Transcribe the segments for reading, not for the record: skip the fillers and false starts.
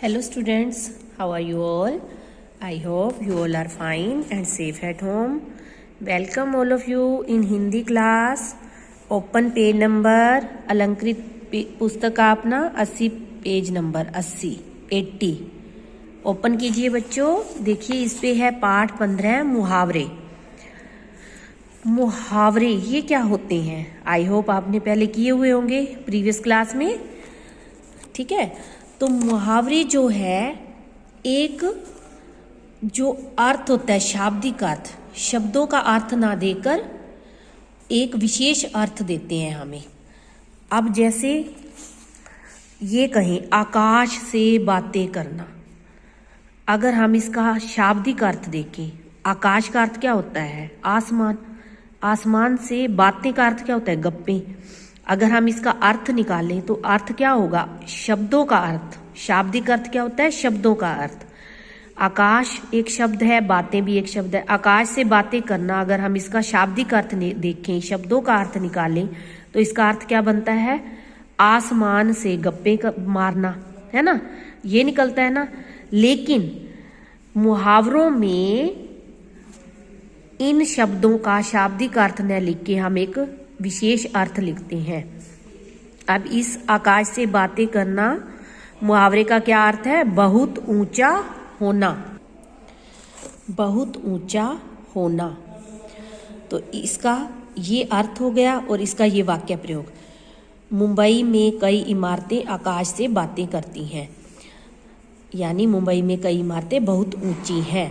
Hello students, how are you all? I hope you all are fine and safe at home. Welcome all of you in Hindi class. Open page number अलंकृत पुस्तक का अपना 80 page number 80 open कीजिए बच्चों। देखिए इस पे है पाठ 15 मुहावरे। मुहावरे ये क्या होते हैं? आई होप आपने पहले किए हुए होंगे प्रीवियस क्लास में। ठीक है, तो मुहावरे जो है एक जो अर्थ होता है शाब्दिक अर्थ, शब्दों का अर्थ ना देकर एक विशेष अर्थ देते हैं हमें। अब जैसे ये कहें आकाश से बातें करना, अगर हम इसका शाब्दिक अर्थ देखें, आकाश का अर्थ क्या होता है? आसमान। आसमान से बातें का अर्थ क्या होता है? गप्पे। अगर हम इसका अर्थ निकालें तो अर्थ क्या होगा? शब्दों का अर्थ। शाब्दिक अर्थ क्या होता है? शब्दों का अर्थ। आकाश एक शब्द है, बातें भी एक शब्द है। आकाश से बातें करना, अगर हम इसका शाब्दिक अर्थ देखें, शब्दों का अर्थ निकालें तो इसका अर्थ क्या बनता है? आसमान से गप्पे मारना, है ना? ये निकलता है ना। लेकिन मुहावरों में इन शब्दों का शाब्दिक अर्थ न लिख के हम एक विशेष अर्थ लिखते हैं। अब इस आकाश से बातें करना मुहावरे का क्या अर्थ है? बहुत ऊंचा होना। बहुत ऊंचा होना, तो इसका ये अर्थ हो गया और इसका ये वाक्य प्रयोग। मुंबई में कई इमारतें आकाश से बातें करती हैं, यानी मुंबई में कई इमारतें बहुत ऊंची हैं।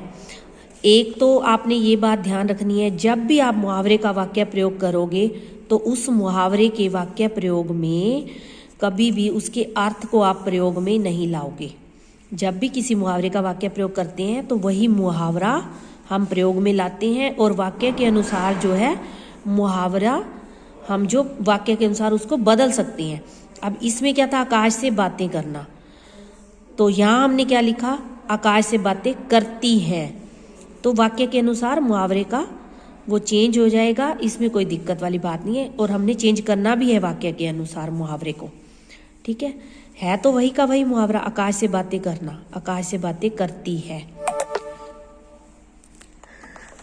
एक तो आपने ये बात ध्यान रखनी है, जब भी आप मुहावरे का वाक्य प्रयोग करोगे तो उस मुहावरे के वाक्य प्रयोग में कभी भी उसके अर्थ को आप प्रयोग में नहीं लाओगे। जब भी किसी मुहावरे का वाक्य प्रयोग करते हैं तो वही मुहावरा हम प्रयोग में लाते हैं और वाक्य के अनुसार जो है मुहावरा हम जो वाक्य के अनुसार उसको बदल सकते हैं। अब इसमें क्या था? आकाश से बातें करना, तो यहाँ हमने क्या लिखा? आकाश से बातें करती हैं, तो वाक्य के अनुसार मुहावरे का वो चेंज हो जाएगा। इसमें कोई दिक्कत वाली बात नहीं है और हमने चेंज करना भी है वाक्य के अनुसार मुहावरे को। ठीक है तो वही का वही मुहावरा, आकाश से बातें करना, आकाश से बातें करती है।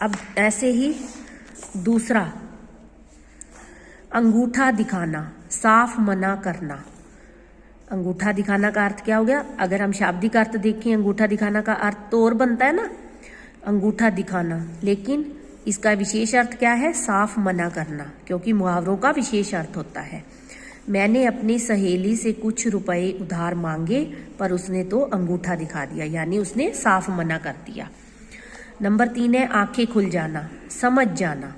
अब ऐसे ही दूसरा, अंगूठा दिखाना, साफ मना करना। अंगूठा दिखाना का अर्थ क्या हो गया? अगर हम शाब्दिक अर्थ देखें, अंगूठा दिखाना का अर्थ तो और बनता है ना, अंगूठा दिखाना, लेकिन इसका विशेष अर्थ क्या है? साफ मना करना, क्योंकि मुहावरों का विशेष अर्थ होता है। मैंने अपनी सहेली से कुछ रुपए उधार मांगे पर उसने तो अंगूठा दिखा दिया, यानी उसने साफ मना कर दिया। नंबर 3 है आंखें खुल जाना, समझ जाना।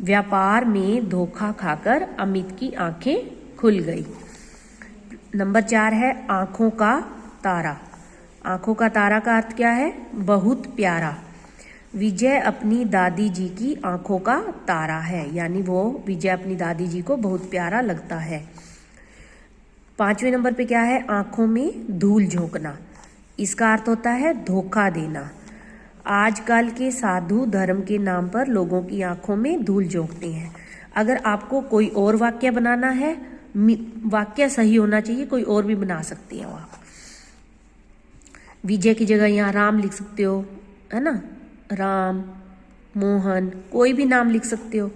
व्यापार में धोखा खाकर अमित की आंखें खुल गई। नंबर 4 है आंखों का तारा। आंखों का तारा का अर्थ क्या है? बहुत प्यारा। विजय अपनी दादी जी की आंखों का तारा है, यानी वो विजय अपनी दादी जी को बहुत प्यारा लगता है। 5वें नंबर पे क्या है? आंखों में धूल झोंकना। इसका अर्थ होता है धोखा देना। आजकल के साधु धर्म के नाम पर लोगों की आंखों में धूल झोंकते हैं। अगर आपको कोई और वाक्य बनाना है, वाक्य सही होना चाहिए, कोई और भी बना सकते हो आप। विजय की जगह यहाँ राम लिख सकते हो, है ना? राम, मोहन, कोई भी नाम लिख सकते हो।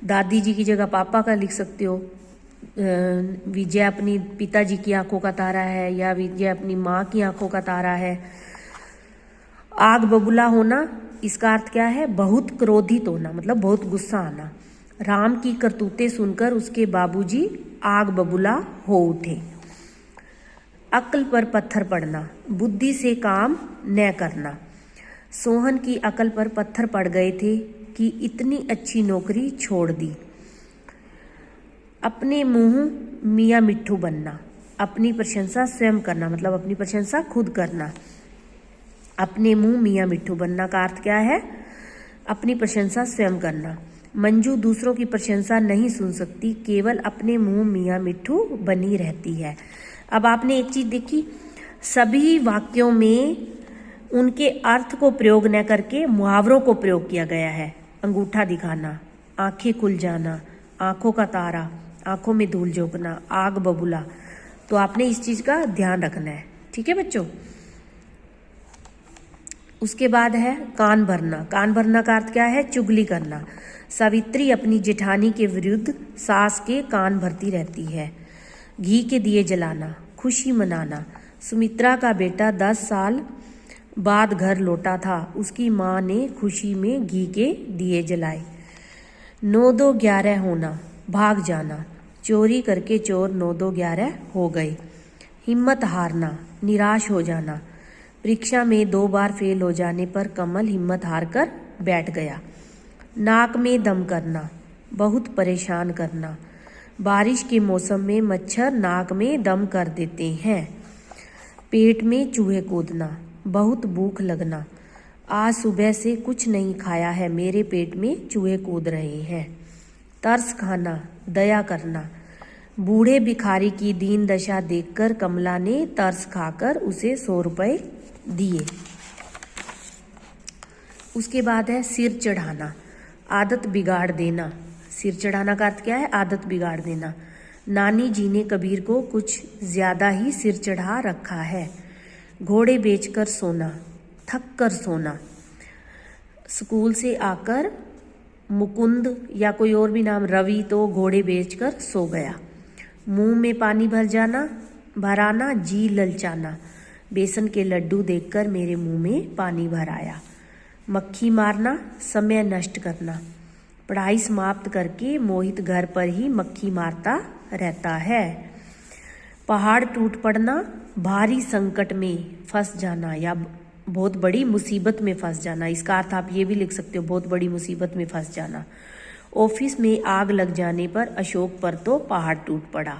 दादी जी की जगह पापा का लिख सकते हो। विजय अपनी पिताजी की आंखों का तारा है, या विजय अपनी माँ की आंखों का तारा है। आग बबूला होना, इसका अर्थ क्या है? बहुत क्रोधित होना, मतलब बहुत गुस्सा आना। राम की करतूतें सुनकर उसके बाबूजी आग बबूला हो उठे। अक्ल पर पत्थर पड़ना, बुद्धि से काम न करना। सोहन की अकल पर पत्थर पड़ गए थे कि इतनी अच्छी नौकरी छोड़ दी। अपने मुंह मियाँ मिट्ठू बनना, अपनी प्रशंसा स्वयं करना, मतलब अपनी प्रशंसा खुद करना। अपने मुंह मियाँ मिट्ठू बनना का अर्थ क्या है? अपनी प्रशंसा स्वयं करना। मंजू दूसरों की प्रशंसा नहीं सुन सकती, केवल अपने मुंह मियाँ मिट्ठू बनी रहती है। अब आपने एक चीज देखी, सभी वाक्यों में उनके अर्थ को प्रयोग न करके मुहावरों को प्रयोग किया गया है। अंगूठा दिखाना, आंखें खुल जाना, आंखों का तारा, आंखों में धूल झोंकना, आग बबूला। तो आपने इस चीज का ध्यान रखना है। ठीक है बच्चों। उसके बाद है कान भरना। कान भरना का अर्थ क्या है? चुगली करना। सावित्री अपनी जेठानी के विरुद्ध सास के कान भरती रहती है। घी के दिए जलाना, खुशी मनाना। सुमित्रा का बेटा 10 साल बाद घर लौटा था। उसकी माँ ने खुशी में घी के दिए जलाए। 9-2-11 होना, भाग जाना। चोरी करके चोर 9-2-11 हो गए। हिम्मत हारना, निराश हो जाना। परीक्षा में 2 बार फेल हो जाने पर कमल हिम्मत हार कर बैठ गया। नाक में दम करना, बहुत परेशान करना। बारिश के मौसम में मच्छर नाक में दम कर देते हैं। पेट में चूहे कूदना, बहुत भूख लगना। आज सुबह से कुछ नहीं खाया है, मेरे पेट में चूहे कूद रहे हैं। तरस खाना, दया करना। बूढ़े भिखारी की दीन दशा देखकर कमला ने तरस खाकर उसे 100 रुपए दिए। उसके बाद है सिर चढ़ाना, आदत बिगाड़ देना। सिर चढ़ाना का अर्थ क्या है? आदत बिगाड़ देना। नानी जी ने कबीर को कुछ ज्यादा ही सिर चढ़ा रखा है। घोड़े बेचकर सोना, थक कर सोना। स्कूल से आकर मुकुंद या कोई और भी नाम रवि तो घोड़े बेचकर सो गया। मुंह में पानी भराना, जी ललचाना। बेसन के लड्डू देखकर मेरे मुंह में पानी भर आया। मक्खी मारना, समय नष्ट करना। पढ़ाई समाप्त करके मोहित घर पर ही मक्खी मारता रहता है। पहाड़ टूट पड़ना, भारी संकट में फंस जाना या बहुत बड़ी मुसीबत में फंस जाना। इसका अर्थ आप ये भी लिख सकते हो, बहुत बड़ी मुसीबत में फंस जाना। ऑफिस में आग लग जाने पर अशोक पर तो पहाड़ टूट पड़ा।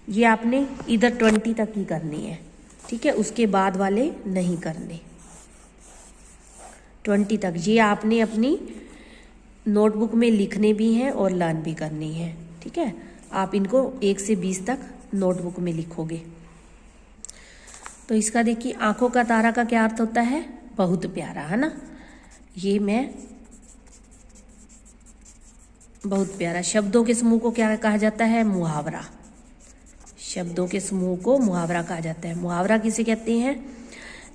ये आपने इधर 20 तक ही करनी है, ठीक है, उसके बाद वाले नहीं करने। 20 तक ये आपने अपनी नोटबुक में लिखने भी हैं और लर्न भी करनी है, ठीक है। आप इनको 1 से 20 तक नोटबुक में लिखोगे। तो इसका देखिए, आंखों का तारा का क्या अर्थ होता है? बहुत प्यारा, है ना। ये मैं बहुत प्यारा। शब्दों के समूह को क्या कहा जाता है? मुहावरा। शब्दों के समूह को मुहावरा कहा जाता है। मुहावरा किसे कहते हैं?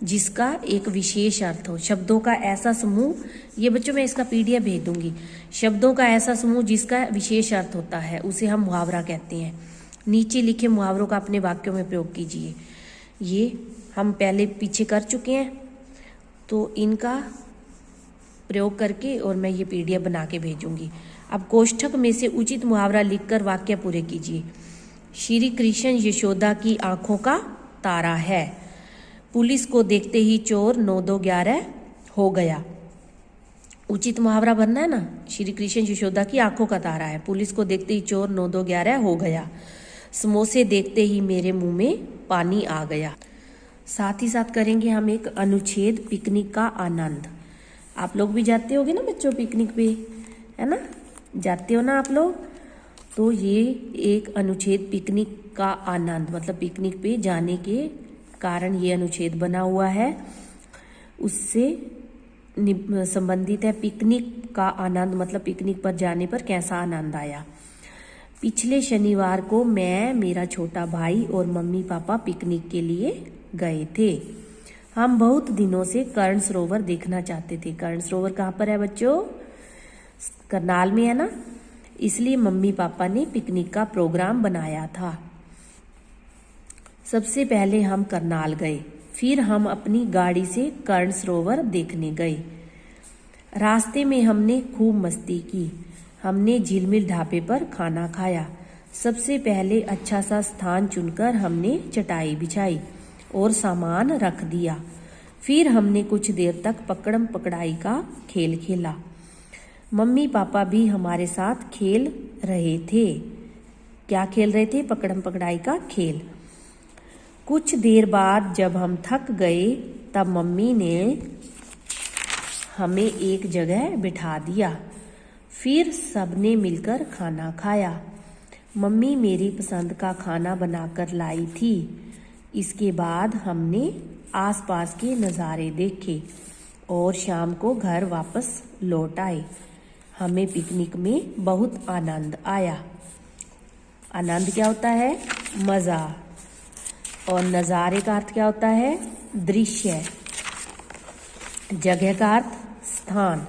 जिसका एक विशेष अर्थ हो। शब्दों का ऐसा समूह, ये बच्चों मैं इसका PDF भेज दूंगी। शब्दों का ऐसा समूह जिसका विशेष अर्थ होता है उसे हम मुहावरा कहते हैं। नीचे लिखे मुहावरों का अपने वाक्यों में प्रयोग कीजिए। ये हम पहले पीछे कर चुके हैं, तो इनका प्रयोग करके और मैं ये PDF बना के भेजूंगी। अब कोष्ठक में से उचित मुहावरा लिखकर वाक्य पूरे कीजिए। श्री कृष्ण यशोदा की आंखों का तारा है। पुलिस को देखते ही चोर 9-2-11 हो गया। उचित मुहावरा बनना है ना। श्री कृष्ण यशोदा की आंखों का तारा है। पुलिस को देखते ही चोर 9-2-11 हो गया। समोसे देखते ही मेरे मुंह में पानी आ गया। साथ ही साथ करेंगे हम एक अनुच्छेद, पिकनिक का आनंद। आप लोग भी जाते होगे ना बच्चों पिकनिक पे, है ना, जाते हो ना आप लोग। तो ये एक अनुच्छेद, पिकनिक का आनंद, मतलब पिकनिक पे जाने के कारण ये अनुच्छेद बना हुआ है, उससे संबंधित है। पिकनिक का आनंद मतलब पिकनिक पर जाने पर कैसा आनंद आया। पिछले शनिवार को मैं, मेरा छोटा भाई और मम्मी पापा पिकनिक के लिए गए थे। हम बहुत दिनों से कर्ण सरोवर देखना चाहते थे। कर्ण सरोवर कहाँ पर है बच्चों? करनाल में है ना। इसलिए मम्मी पापा ने पिकनिक का प्रोग्राम बनाया था। सबसे पहले हम करनाल गए, फिर हम अपनी गाड़ी से कर्ण सरोवर देखने गए। रास्ते में हमने खूब मस्ती की। हमने झिलमिल ढाबे पर खाना खाया। सबसे पहले अच्छा सा स्थान चुनकर हमने चटाई बिछाई और सामान रख दिया। फिर हमने कुछ देर तक पकड़म पकड़ाई का खेल खेला। मम्मी पापा भी हमारे साथ खेल रहे थे। क्या खेल रहे थे? पकड़म पकड़ाई का खेल। कुछ देर बाद जब हम थक गए तब मम्मी ने हमें एक जगह बिठा दिया। फिर सबने मिलकर खाना खाया। मम्मी मेरी पसंद का खाना बनाकर लाई थी। इसके बाद हमने आसपास के नज़ारे देखे और शाम को घर वापस लौट आए। हमें पिकनिक में बहुत आनंद आया। आनंद क्या होता है? मज़ा। और नज़ारे का अर्थ क्या होता है? दृश्य। जगह का अर्थ स्थान।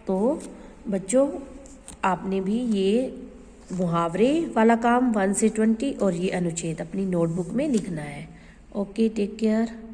तो बच्चों आपने भी ये मुहावरे वाला काम 1 से 20 और ये अनुच्छेद अपनी नोटबुक में लिखना है। Okay, take care.